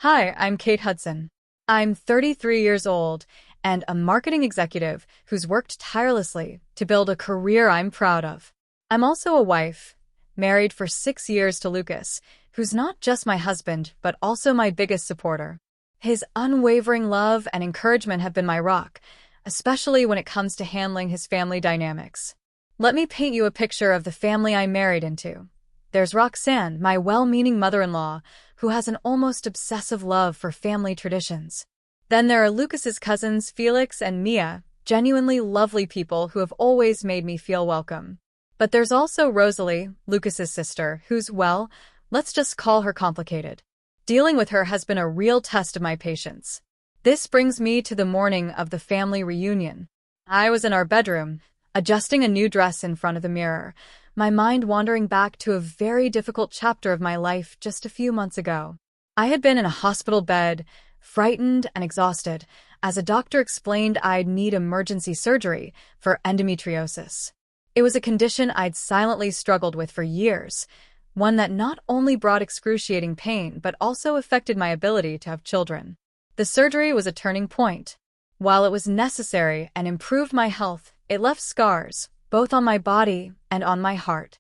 Hi, I'm Kate Hudson. I'm 33 years old and a marketing executive who's worked tirelessly to build a career I'm proud of. I'm also a wife, married for 6 years to Lucas, who's not just my husband, but also my biggest supporter. His unwavering love and encouragement have been my rock, especially when it comes to handling his family dynamics. Let me paint you a picture of the family I'm married into. There's Roxanne, my well-meaning mother-in-law, who has an almost obsessive love for family traditions. Then there are Lucas's cousins, Felix and Mia, genuinely lovely people who have always made me feel welcome. But there's also Rosalie, Lucas's sister, who's, well, let's just call her complicated. Dealing with her has been a real test of my patience. This brings me to the morning of the family reunion. I was in our bedroom, adjusting a new dress in front of the mirror, my mind wandering back to a very difficult chapter of my life just a few months ago. I had been in a hospital bed, frightened and exhausted, as a doctor explained I'd need emergency surgery for endometriosis. It was a condition I'd silently struggled with for years, one that not only brought excruciating pain but also affected my ability to have children. The surgery was a turning point. While it was necessary and improved my health, it left scars, both on my body and on my heart.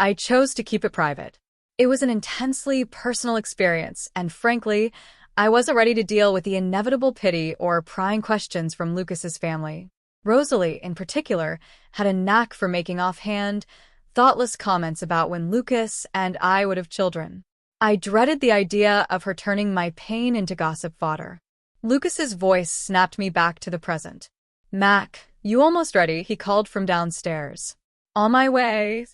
I chose to keep it private. It was an intensely personal experience, and frankly, I wasn't ready to deal with the inevitable pity or prying questions from Lucas's family. Rosalie, in particular, had a knack for making offhand, thoughtless comments about when Lucas and I would have children. I dreaded the idea of her turning my pain into gossip fodder. Lucas's voice snapped me back to the present. "Mac, you almost ready?" he called from downstairs. "On my way,"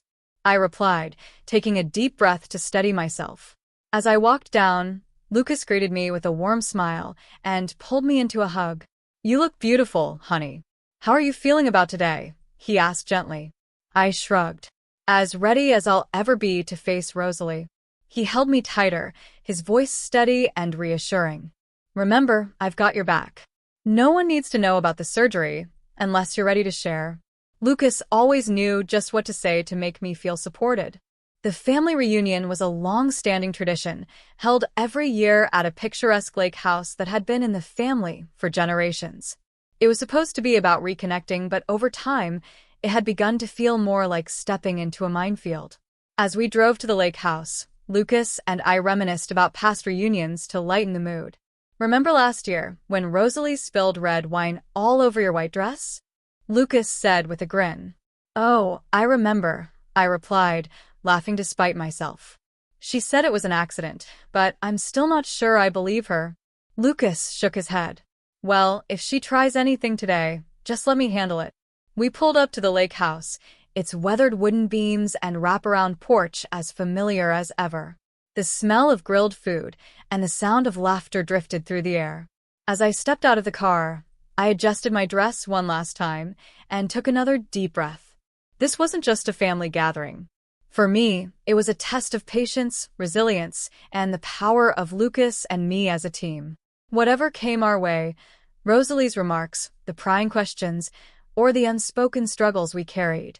I replied, taking a deep breath to steady myself. As I walked down, Lucas greeted me with a warm smile and pulled me into a hug. "You look beautiful, honey. How are you feeling about today?" he asked gently. I shrugged. As ready as I'll ever be to face Rosalie. He held me tighter, his voice steady and reassuring. "Remember, I've got your back. No one needs to know about the surgery, unless you're ready to share." Lucas always knew just what to say to make me feel supported. The family reunion was a long-standing tradition, held every year at a picturesque lake house that had been in the family for generations. It was supposed to be about reconnecting, but over time, it had begun to feel more like stepping into a minefield. As we drove to the lake house, Lucas and I reminisced about past reunions to lighten the mood. "Remember last year, when Rosalie spilled red wine all over your white dress?" Lucas said with a grin. "Oh, I remember," I replied, laughing to spite myself. "She said it was an accident, but I'm still not sure I believe her." Lucas shook his head. "Well, if she tries anything today, just let me handle it." We pulled up to the lake house, its weathered wooden beams and wraparound porch as familiar as ever. The smell of grilled food and the sound of laughter drifted through the air. As I stepped out of the car, I adjusted my dress one last time and took another deep breath. This wasn't just a family gathering. For me, it was a test of patience, resilience, and the power of Lucas and me as a team. Whatever came our way, Rosalie's remarks, the prying questions, or the unspoken struggles we carried,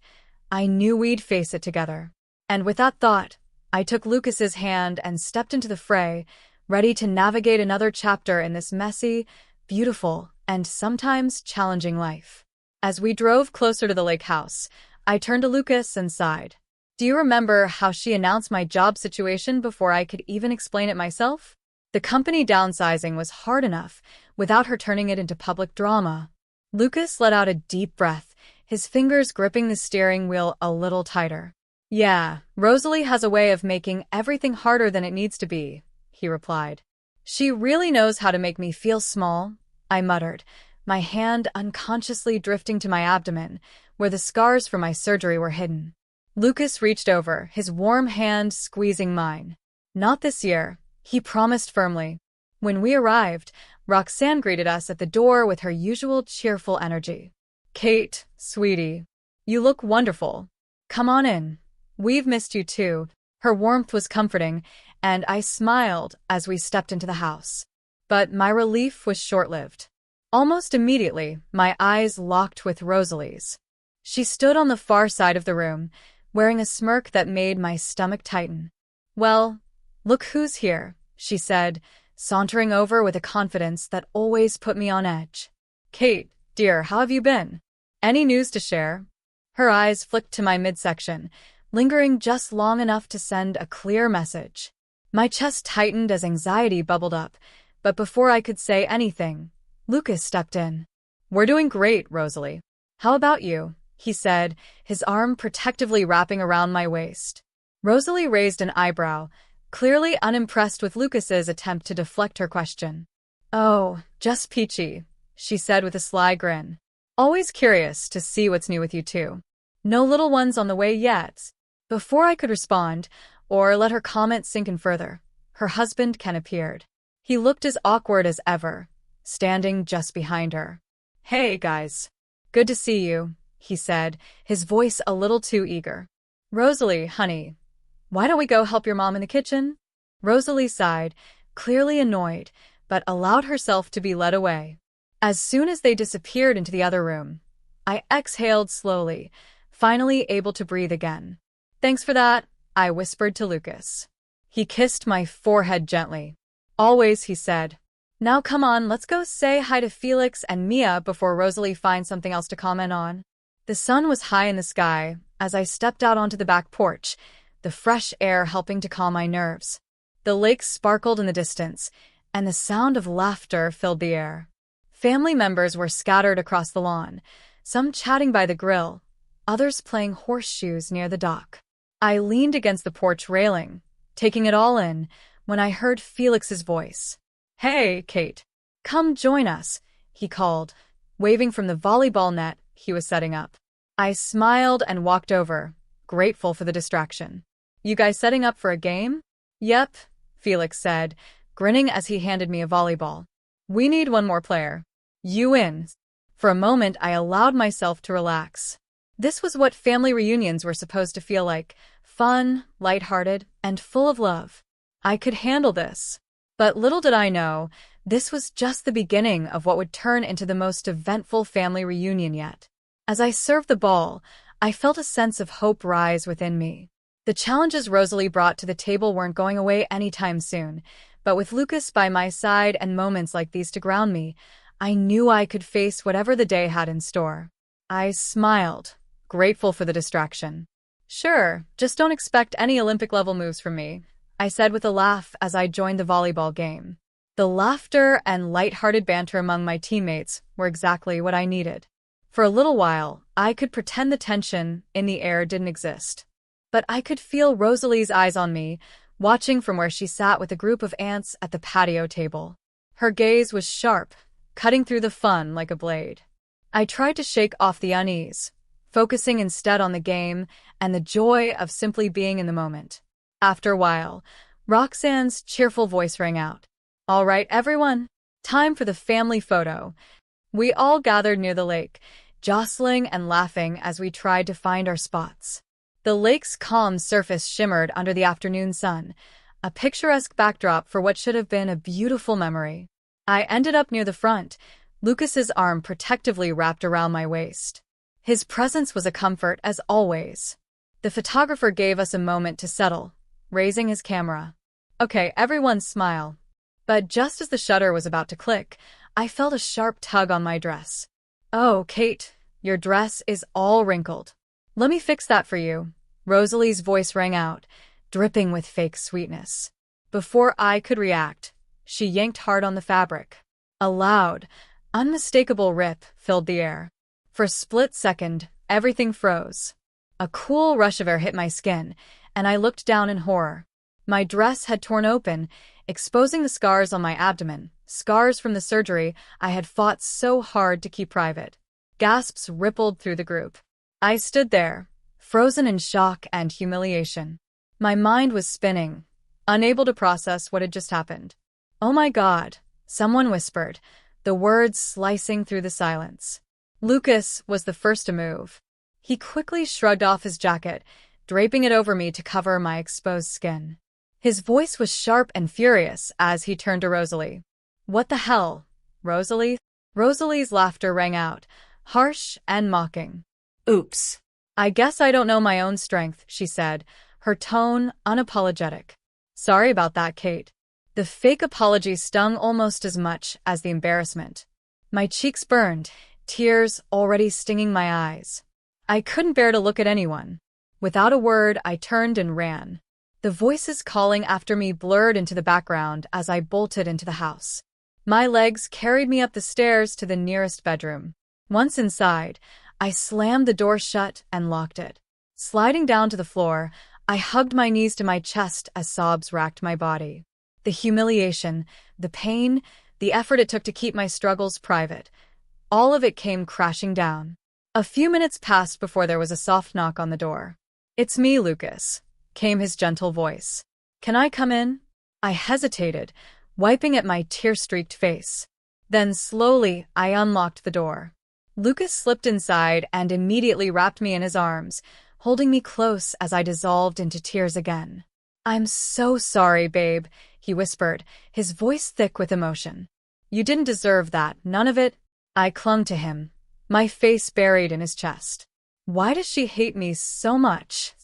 I knew we'd face it together. And with that thought, I took Lucas's hand and stepped into the fray, ready to navigate another chapter in this messy, beautiful, and sometimes challenging life. As we drove closer to the lake house, I turned to Lucas and sighed. "Do you remember how she announced my job situation before I could even explain it myself? The company downsizing was hard enough without her turning it into public drama." Lucas let out a deep breath, his fingers gripping the steering wheel a little tighter. "Yeah, Rosalie has a way of making everything harder than it needs to be," he replied. "She really knows how to make me feel small," I muttered, my hand unconsciously drifting to my abdomen, where the scars from my surgery were hidden. Lucas reached over, his warm hand squeezing mine. "Not this year," he promised firmly. When we arrived, Roxanne greeted us at the door with her usual cheerful energy. "Kate, sweetie, you look wonderful. Come on in. We've missed you too." Her warmth was comforting, and I smiled as we stepped into the house. But my relief was short-lived. Almost immediately, my eyes locked with Rosalie's. She stood on the far side of the room, wearing a smirk that made my stomach tighten. "Well, look who's here," she said, sauntering over with a confidence that always put me on edge. "Kate, dear, how have you been? Any news to share?" Her eyes flicked to my midsection, lingering just long enough to send a clear message. My chest tightened as anxiety bubbled up, but before I could say anything, Lucas stepped in. "We're doing great, Rosalie. How about you?" he said, his arm protectively wrapping around my waist. Rosalie raised an eyebrow, clearly unimpressed with Lucas's attempt to deflect her question. "Oh, just peachy," she said with a sly grin. "Always curious to see what's new with you two. No little ones on the way yet." Before I could respond, or let her comment sink in further, her husband Ken appeared. He looked as awkward as ever, standing just behind her. "Hey, guys. Good to see you," he said, his voice a little too eager. "Rosalie, honey, why don't we go help your mom in the kitchen?" Rosalie sighed, clearly annoyed, but allowed herself to be led away. As soon as they disappeared into the other room, I exhaled slowly, finally able to breathe again. "Thanks for that," I whispered to Lucas. He kissed my forehead gently. "Always," he said. "Now come on, let's go say hi to Felix and Mia before Rosalie finds something else to comment on." The sun was high in the sky as I stepped out onto the back porch, the fresh air helping to calm my nerves. The lake sparkled in the distance, and the sound of laughter filled the air. Family members were scattered across the lawn, some chatting by the grill, others playing horseshoes near the dock. I leaned against the porch railing, taking it all in, when I heard Felix's voice. "Hey, Kate. Come join us," he called, waving from the volleyball net he was setting up. I smiled and walked over, grateful for the distraction. "You guys setting up for a game?" "Yep," Felix said, grinning as he handed me a volleyball. "We need one more player. You in." For a moment, I allowed myself to relax. This was what family reunions were supposed to feel like: fun, lighthearted, and full of love. I could handle this. But little did I know, this was just the beginning of what would turn into the most eventful family reunion yet. As I served the ball, I felt a sense of hope rise within me. The challenges Rosalie brought to the table weren't going away anytime soon, but with Lucas by my side and moments like these to ground me, I knew I could face whatever the day had in store. I smiled, grateful for the distraction. "Sure, just don't expect any Olympic-level moves from me," I said with a laugh as I joined the volleyball game. The laughter and light-hearted banter among my teammates were exactly what I needed. For a little while, I could pretend the tension in the air didn't exist. But I could feel Rosalie's eyes on me, watching from where she sat with a group of aunts at the patio table. Her gaze was sharp, cutting through the fun like a blade. I tried to shake off the unease, focusing instead on the game and the joy of simply being in the moment. After a while, Roxanne's cheerful voice rang out. "All right, everyone, time for the family photo." We all gathered near the lake, jostling and laughing as we tried to find our spots. The lake's calm surface shimmered under the afternoon sun, a picturesque backdrop for what should have been a beautiful memory. I ended up near the front, Lucas's arm protectively wrapped around my waist. His presence was a comfort as always. The photographer gave us a moment to settle, raising his camera. "Okay, everyone smile." But just as the shutter was about to click, I felt a sharp tug on my dress. "Oh, Kate, your dress is all wrinkled. Let me fix that for you," Rosalie's voice rang out, dripping with fake sweetness. Before I could react, she yanked hard on the fabric. A loud, unmistakable rip filled the air. For a split second, everything froze. A cool rush of air hit my skin, and I looked down in horror. My dress had torn open, exposing the scars on my abdomen, scars from the surgery I had fought so hard to keep private. Gasps rippled through the group. I stood there, frozen in shock and humiliation. My mind was spinning, unable to process what had just happened. "Oh my God," someone whispered, the words slicing through the silence. Lucas was the first to move. He quickly shrugged off his jacket, draping it over me to cover my exposed skin. His voice was sharp and furious as he turned to Rosalie. "What the hell, Rosalie?" Rosalie's laughter rang out, harsh and mocking. "Oops. I guess I don't know my own strength," she said, her tone unapologetic. "Sorry about that, Kate." The fake apology stung almost as much as the embarrassment. My cheeks burned, tears already stinging my eyes. I couldn't bear to look at anyone. Without a word, I turned and ran. The voices calling after me blurred into the background as I bolted into the house. My legs carried me up the stairs to the nearest bedroom. Once inside, I slammed the door shut and locked it. Sliding down to the floor, I hugged my knees to my chest as sobs racked my body. The humiliation, the pain, the effort it took to keep my struggles private, all of it came crashing down. A few minutes passed before there was a soft knock on the door. "It's me, Lucas," came his gentle voice. "Can I come in?" I hesitated, wiping at my tear-streaked face. Then slowly, I unlocked the door. Lucas slipped inside and immediately wrapped me in his arms, holding me close as I dissolved into tears again. "I'm so sorry, babe," he whispered, his voice thick with emotion. "You didn't deserve that, none of it." I clung to him, my face buried in his chest. "Why does she hate me so much?"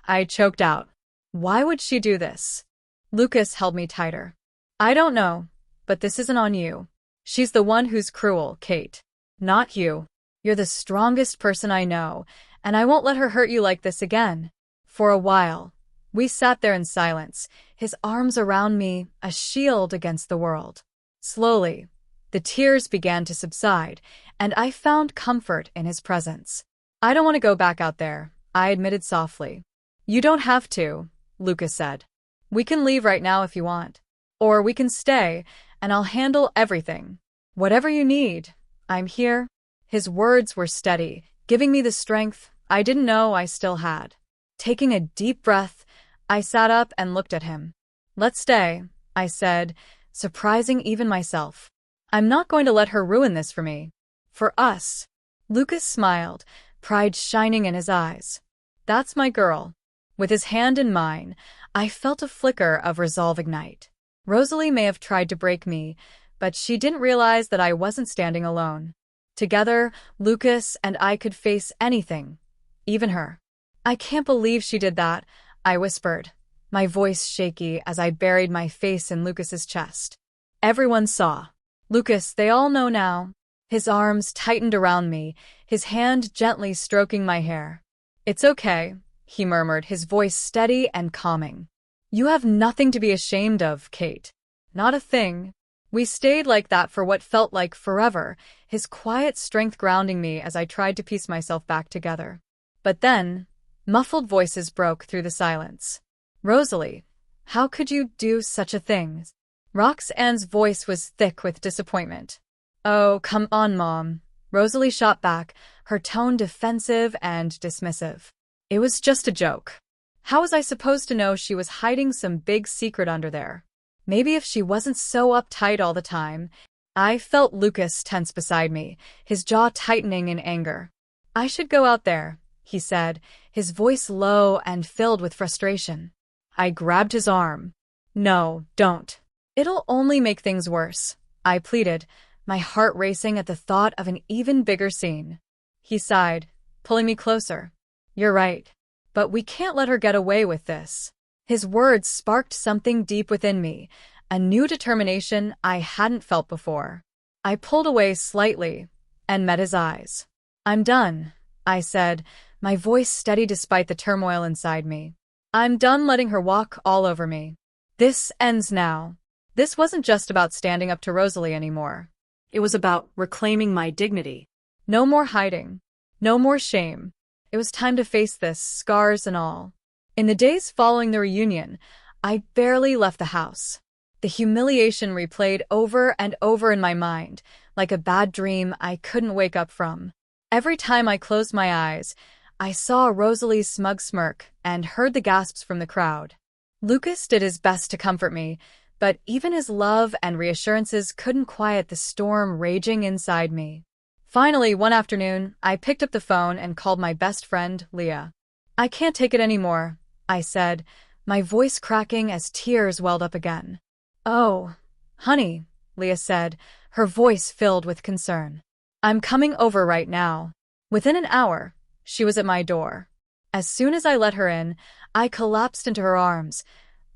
I choked out. "Why would she do this?" Lucas held me tighter. "I don't know, but this isn't on you. She's the one who's cruel, Kate. Not you. You're the strongest person I know, and I won't let her hurt you like this again." For a while, we sat there in silence, his arms around me, a shield against the world. Slowly, the tears began to subside, and I found comfort in his presence. "I don't want to go back out there," I admitted softly. "You don't have to," Lucas said. "We can leave right now if you want. Or we can stay, and I'll handle everything. Whatever you need, I'm here." His words were steady, giving me the strength I didn't know I still had. Taking a deep breath, I sat up and looked at him. "Let's stay," I said, surprising even myself. "I'm not going to let her ruin this for me. For us." Lucas smiled, pride shining in his eyes. "That's my girl." With his hand in mine, I felt a flicker of resolve ignite. Rosalie may have tried to break me, but she didn't realize that I wasn't standing alone. Together, Lucas and I could face anything, even her. "I can't believe she did that," I whispered, my voice shaky as I buried my face in Lucas's chest. Everyone saw. "Lucas, they all know now." His arms tightened around me, his hand gently stroking my hair. "It's okay," he murmured, his voice steady and calming. "You have nothing to be ashamed of, Kate. Not a thing." We stayed like that for what felt like forever, his quiet strength grounding me as I tried to piece myself back together. But then, muffled voices broke through the silence. "Rosalie, how could you do such a thing?" Roxanne's voice was thick with disappointment. "Oh, come on, Mom," Rosalie shot back, her tone defensive and dismissive. "It was just a joke. How was I supposed to know she was hiding some big secret under there? Maybe if she wasn't so uptight all the time." I felt Lucas tense beside me, his jaw tightening in anger. "I should go out there," he said, his voice low and filled with frustration. I grabbed his arm. "No, don't. It'll only make things worse," I pleaded, my heart racing at the thought of an even bigger scene. He sighed, pulling me closer. "You're right. But we can't let her get away with this." His words sparked something deep within me, a new determination I hadn't felt before. I pulled away slightly and met his eyes. "I'm done," I said, my voice steady despite the turmoil inside me. "I'm done letting her walk all over me. This ends now." This wasn't just about standing up to Rosalie anymore. It was about reclaiming my dignity. No more hiding. No more shame. It was time to face this, scars and all. In the days following the reunion, I barely left the house. The humiliation replayed over and over in my mind, like a bad dream I couldn't wake up from. Every time I closed my eyes, I saw Rosalie's smug smirk and heard the gasps from the crowd. Lucas did his best to comfort me, but even his love and reassurances couldn't quiet the storm raging inside me. Finally, one afternoon, I picked up the phone and called my best friend, Leah. "I can't take it anymore," I said, my voice cracking as tears welled up again. "Oh, honey," Leah said, her voice filled with concern. "I'm coming over right now." Within an hour, she was at my door. As soon as I let her in, I collapsed into her arms,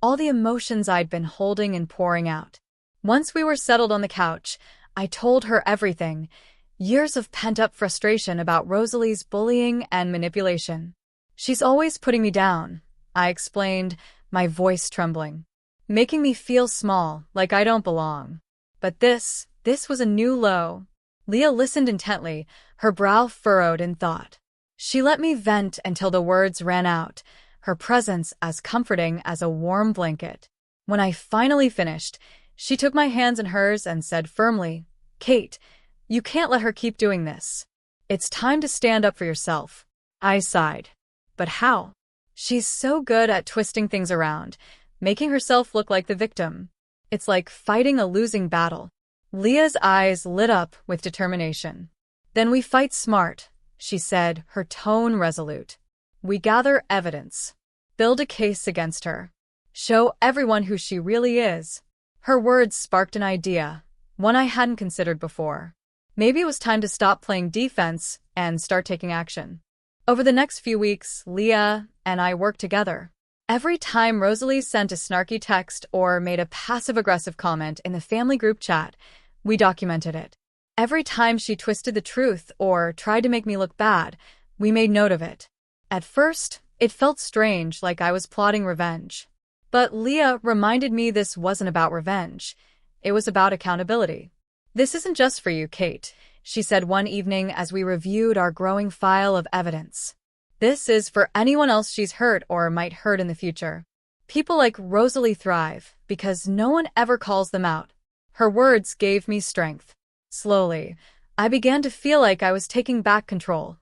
all the emotions I'd been holding and pouring out. Once we were settled on the couch, I told her everything, years of pent-up frustration about Rosalie's bullying and manipulation. "She's always putting me down," I explained, my voice trembling, "making me feel small, like I don't belong." But this was a new low. Leah listened intently, her brow furrowed in thought. She let me vent until the words ran out, her presence as comforting as a warm blanket. When I finally finished, she took my hands in hers and said firmly, "Kate, you can't let her keep doing this. It's time to stand up for yourself." I sighed. "But how? She's so good at twisting things around, making herself look like the victim. It's like fighting a losing battle." Leah's eyes lit up with determination. "Then we fight smart," she said, her tone resolute. "We gather evidence. Build a case against her. Show everyone who she really is." Her words sparked an idea, one I hadn't considered before. Maybe it was time to stop playing defense and start taking action. Over the next few weeks, Leah and I worked together. Every time Rosalie sent a snarky text or made a passive-aggressive comment in the family group chat, we documented it. Every time she twisted the truth or tried to make me look bad, we made note of it. At first, it felt strange, like I was plotting revenge. But Leah reminded me this wasn't about revenge. It was about accountability. "This isn't just for you, Kate," she said one evening as we reviewed our growing file of evidence. "This is for anyone else she's hurt or might hurt in the future. People like Rosalie thrive because no one ever calls them out." Her words gave me strength. Slowly, I began to feel like I was taking back control,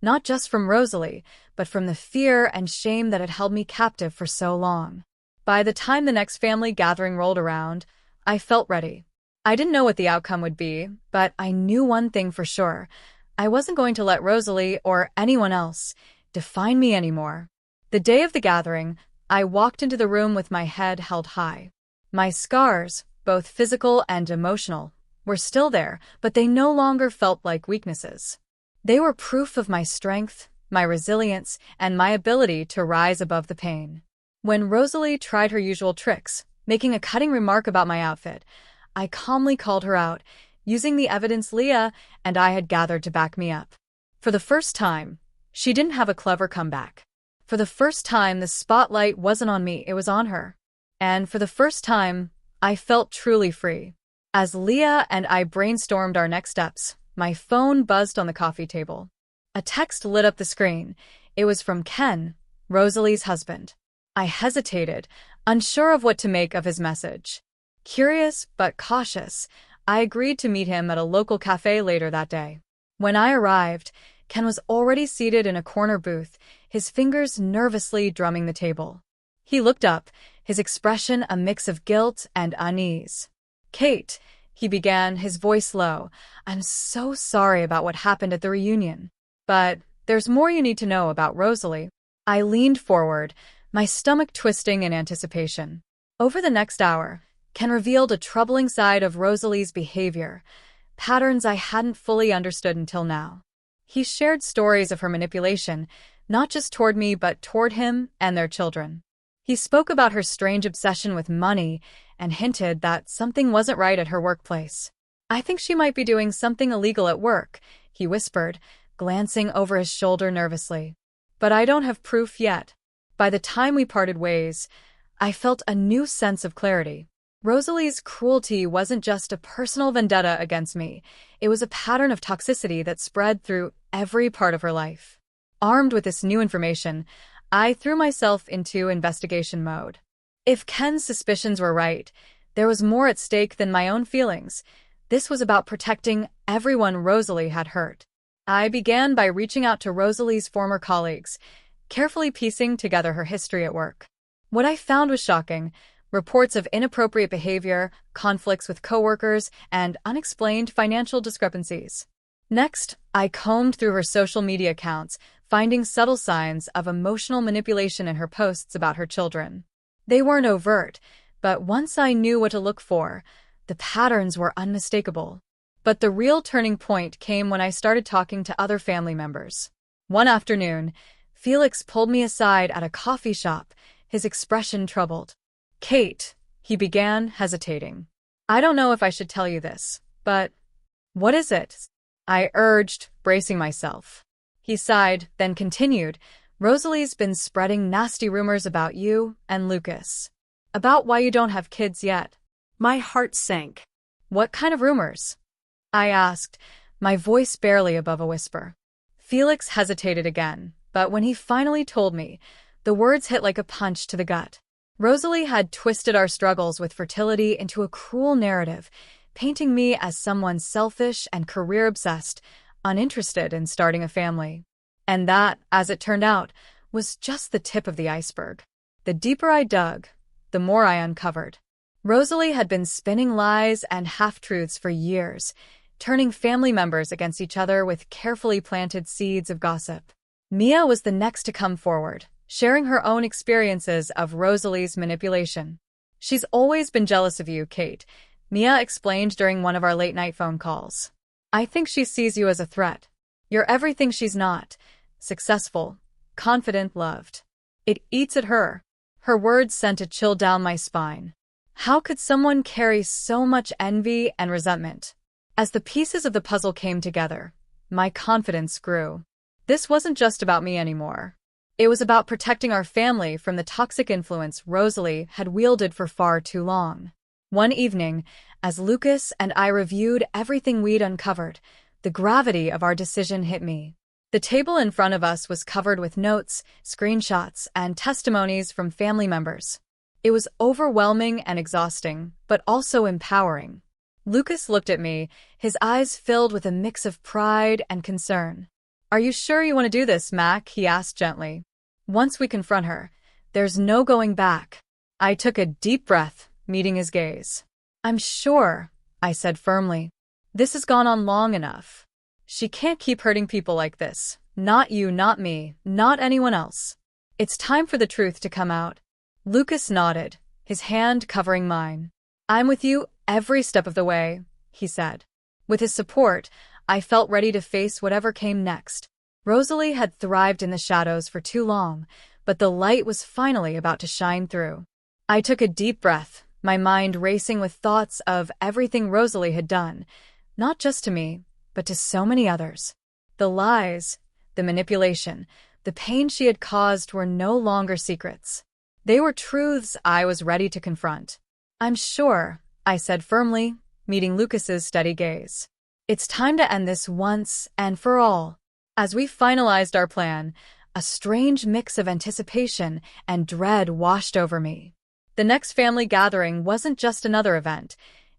not just from Rosalie, but from the fear and shame that had held me captive for so long. By the time the next family gathering rolled around, I felt ready. I didn't know what the outcome would be, but I knew one thing for sure. I wasn't going to let Rosalie or anyone else define me anymore. The day of the gathering, I walked into the room with my head held high. My scars, both physical and emotional, were still there, but they no longer felt like weaknesses. They were proof of my strength, my resilience, and my ability to rise above the pain. When Rosalie tried her usual tricks, making a cutting remark about my outfit, I calmly called her out, using the evidence Leah and I had gathered to back me up. For the first time, she didn't have a clever comeback. For the first time, the spotlight wasn't on me, it was on her. And for the first time, I felt truly free. As Leah and I brainstormed our next steps, my phone buzzed on the coffee table. A text lit up the screen. It was from Ken, Rosalie's husband. I hesitated, unsure of what to make of his message. Curious but cautious, I agreed to meet him at a local cafe later that day. When I arrived, Ken was already seated in a corner booth, his fingers nervously drumming the table. He looked up, his expression a mix of guilt and unease. "Kate," he began, his voice low, "I'm so sorry about what happened at the reunion. But there's more you need to know about Rosalie." I leaned forward, my stomach twisting in anticipation. Over the next hour, Ken revealed a troubling side of Rosalie's behavior, patterns I hadn't fully understood until now. He shared stories of her manipulation, not just toward me but toward him and their children. He spoke about her strange obsession with money and hinted that something wasn't right at her workplace. "I think she might be doing something illegal at work," he whispered, glancing over his shoulder nervously. "But I don't have proof yet." By the time we parted ways, I felt a new sense of clarity. Rosalie's cruelty wasn't just a personal vendetta against me, it was a pattern of toxicity that spread through every part of her life. Armed with this new information, I threw myself into investigation mode. If Ken's suspicions were right, there was more at stake than my own feelings. This was about protecting everyone Rosalie had hurt. I began by reaching out to Rosalie's former colleagues, carefully piecing together her history at work. What I found was shocking: reports of inappropriate behavior, conflicts with coworkers, and unexplained financial discrepancies. Next, I combed through her social media accounts, finding subtle signs of emotional manipulation in her posts about her children. They weren't overt, but once I knew what to look for, the patterns were unmistakable. But the real turning point came when I started talking to other family members. One afternoon, Felix pulled me aside at a coffee shop, his expression troubled. Kate, he began, hesitating. I don't know if I should tell you this, but what is it? I urged, bracing myself. He sighed, then continued, Rosalie's been spreading nasty rumors about you and Lucas. About why you don't have kids yet. My heart sank. What kind of rumors? I asked, my voice barely above a whisper. Felix hesitated again, but when he finally told me, the words hit like a punch to the gut. Rosalie had twisted our struggles with fertility into a cruel narrative, painting me as someone selfish and career-obsessed, uninterested in starting a family. And that, as it turned out, was just the tip of the iceberg. The deeper I dug, the more I uncovered. Rosalie had been spinning lies and half-truths for years, turning family members against each other with carefully planted seeds of gossip. Mia was the next to come forward, sharing her own experiences of Rosalie's manipulation. She's always been jealous of you, Kate, Mia explained during one of our late-night phone calls. I think she sees you as a threat. You're everything she's not. Successful, confident, loved. It eats at her. Her words sent a chill down my spine. How could someone carry so much envy and resentment? As the pieces of the puzzle came together, my confidence grew. This wasn't just about me anymore. It was about protecting our family from the toxic influence Rosalie had wielded for far too long. One evening, as Lucas and I reviewed everything we'd uncovered, the gravity of our decision hit me. The table in front of us was covered with notes, screenshots, and testimonies from family members. It was overwhelming and exhausting, but also empowering. Lucas looked at me, his eyes filled with a mix of pride and concern. Are you sure you want to do this, Mac? He asked gently. Once we confront her, there's no going back. I took a deep breath, meeting his gaze. I'm sure, I said firmly. This has gone on long enough. She can't keep hurting people like this. Not you, not me, not anyone else. It's time for the truth to come out. Lucas nodded, his hand covering mine. I'm with you every step of the way, he said. With his support, I felt ready to face whatever came next. Rosalie had thrived in the shadows for too long, but the light was finally about to shine through. I took a deep breath, my mind racing with thoughts of everything Rosalie had done, not just to me, but to so many others. The lies, the manipulation, the pain she had caused were no longer secrets. They were truths I was ready to confront. I'm sure, I said firmly, meeting Lucas's steady gaze. It's time to end this once and for all. As we finalized our plan, a strange mix of anticipation and dread washed over me. The next family gathering wasn't just another event.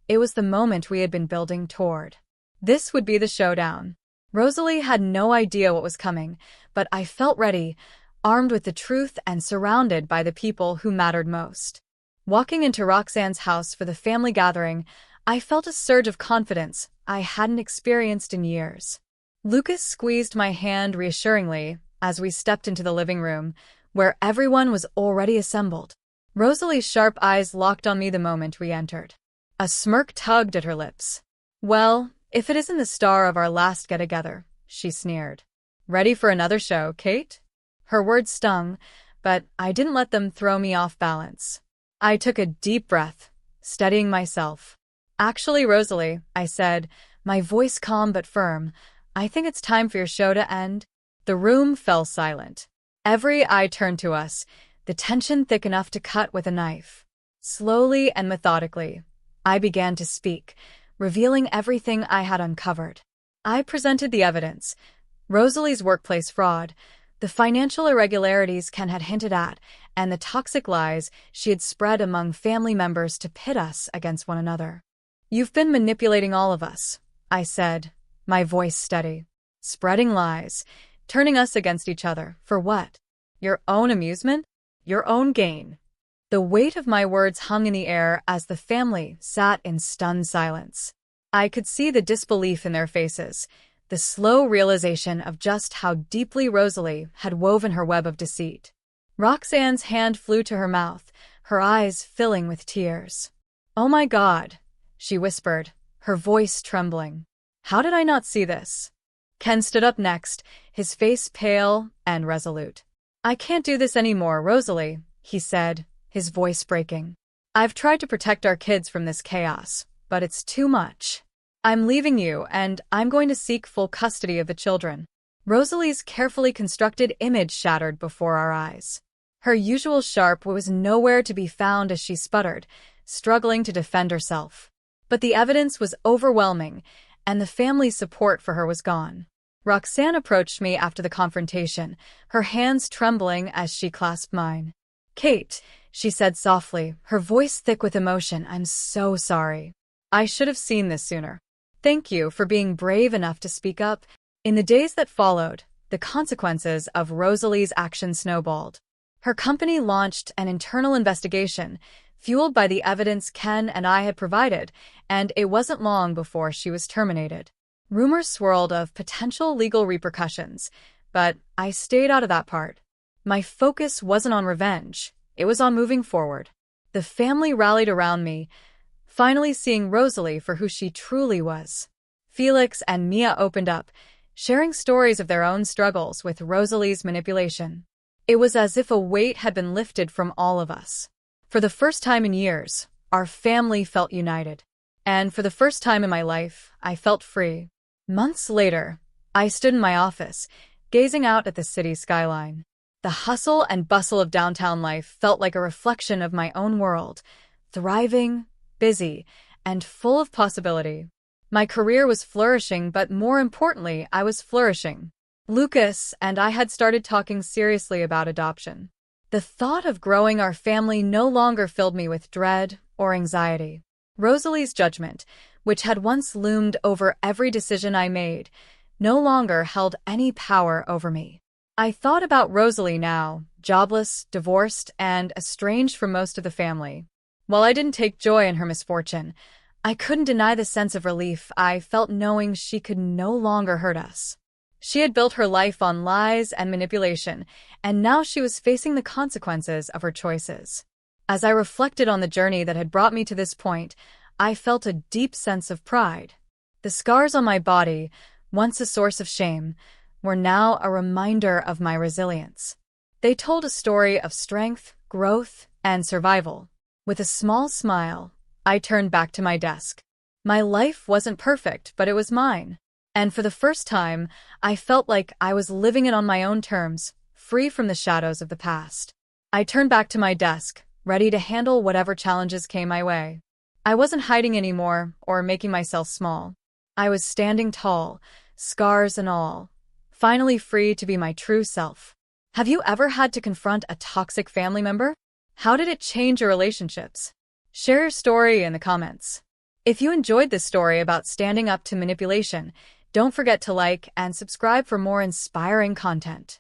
It was the moment we had been building toward. This would be the showdown. Rosalie had no idea what was coming, but I felt ready, armed with the truth and surrounded by the people who mattered most. Walking into Roxanne's house for the family gathering, I felt a surge of confidence I hadn't experienced in years. Lucas squeezed my hand reassuringly as we stepped into the living room, where everyone was already assembled. Rosalie's sharp eyes locked on me the moment we entered. A smirk tugged at her lips. Well, if it isn't the star of our last get-together, she sneered. Ready for another show, Kate? Her words stung, but I didn't let them throw me off balance. I took a deep breath, steadying myself. Actually, Rosalie, I said, my voice calm but firm, I think it's time for your show to end. The room fell silent. Every eye turned to us, the tension thick enough to cut with a knife. Slowly and methodically, I began to speak, revealing everything I had uncovered. I presented the evidence. Rosalie's workplace fraud, the financial irregularities Ken had hinted at, and the toxic lies she had spread among family members to pit us against one another. You've been manipulating all of us, I said, my voice steady. Spreading lies, turning us against each other, for what? Your own amusement? Your own gain? The weight of my words hung in the air as the family sat in stunned silence. I could see the disbelief in their faces, the slow realization of just how deeply Rosalie had woven her web of deceit. Roxanne's hand flew to her mouth, her eyes filling with tears. Oh my God, she whispered, her voice trembling. How did I not see this? Ken stood up next, his face pale and resolute. I can't do this anymore, Rosalie, he said, his voice breaking. I've tried to protect our kids from this chaos, but it's too much. I'm leaving you, and I'm going to seek full custody of the children." Rosalie's carefully constructed image shattered before our eyes. Her usual sharp wit was nowhere to be found as she sputtered, struggling to defend herself. But the evidence was overwhelming, and the family's support for her was gone. Roxanne approached me after the confrontation, her hands trembling as she clasped mine. "Kate," she said softly, her voice thick with emotion, "I'm so sorry. I should have seen this sooner. Thank you for being brave enough to speak up." In the days that followed, the consequences of Rosalie's actions snowballed. Her company launched an internal investigation, fueled by the evidence Ken and I had provided, and it wasn't long before she was terminated. Rumors swirled of potential legal repercussions, but I stayed out of that part. My focus wasn't on revenge, it was on moving forward. The family rallied around me, finally seeing Rosalie for who she truly was. Felix and Mia opened up, sharing stories of their own struggles with Rosalie's manipulation. It was as if a weight had been lifted from all of us. For the first time in years, our family felt united. And for the first time in my life, I felt free. Months later, I stood in my office, gazing out at the city skyline. The hustle and bustle of downtown life felt like a reflection of my own world, thriving, busy, and full of possibility. My career was flourishing, but more importantly, I was flourishing. Lucas and I had started talking seriously about adoption. The thought of growing our family no longer filled me with dread or anxiety. Rosalie's judgment, which had once loomed over every decision I made, no longer held any power over me. I thought about Rosalie now, jobless, divorced, and estranged from most of the family. While I didn't take joy in her misfortune, I couldn't deny the sense of relief I felt knowing she could no longer hurt us. She had built her life on lies and manipulation, and now she was facing the consequences of her choices. As I reflected on the journey that had brought me to this point, I felt a deep sense of pride. The scars on my body, once a source of shame, were now a reminder of my resilience. They told a story of strength, growth, and survival. With a small smile, I turned back to my desk. My life wasn't perfect, but it was mine. And for the first time, I felt like I was living it on my own terms, free from the shadows of the past. I turned back to my desk, ready to handle whatever challenges came my way. I wasn't hiding anymore or making myself small. I was standing tall, scars and all, finally free to be my true self. Have you ever had to confront a toxic family member? How did it change your relationships? Share your story in the comments. If you enjoyed this story about standing up to manipulation, don't forget to like and subscribe for more inspiring content.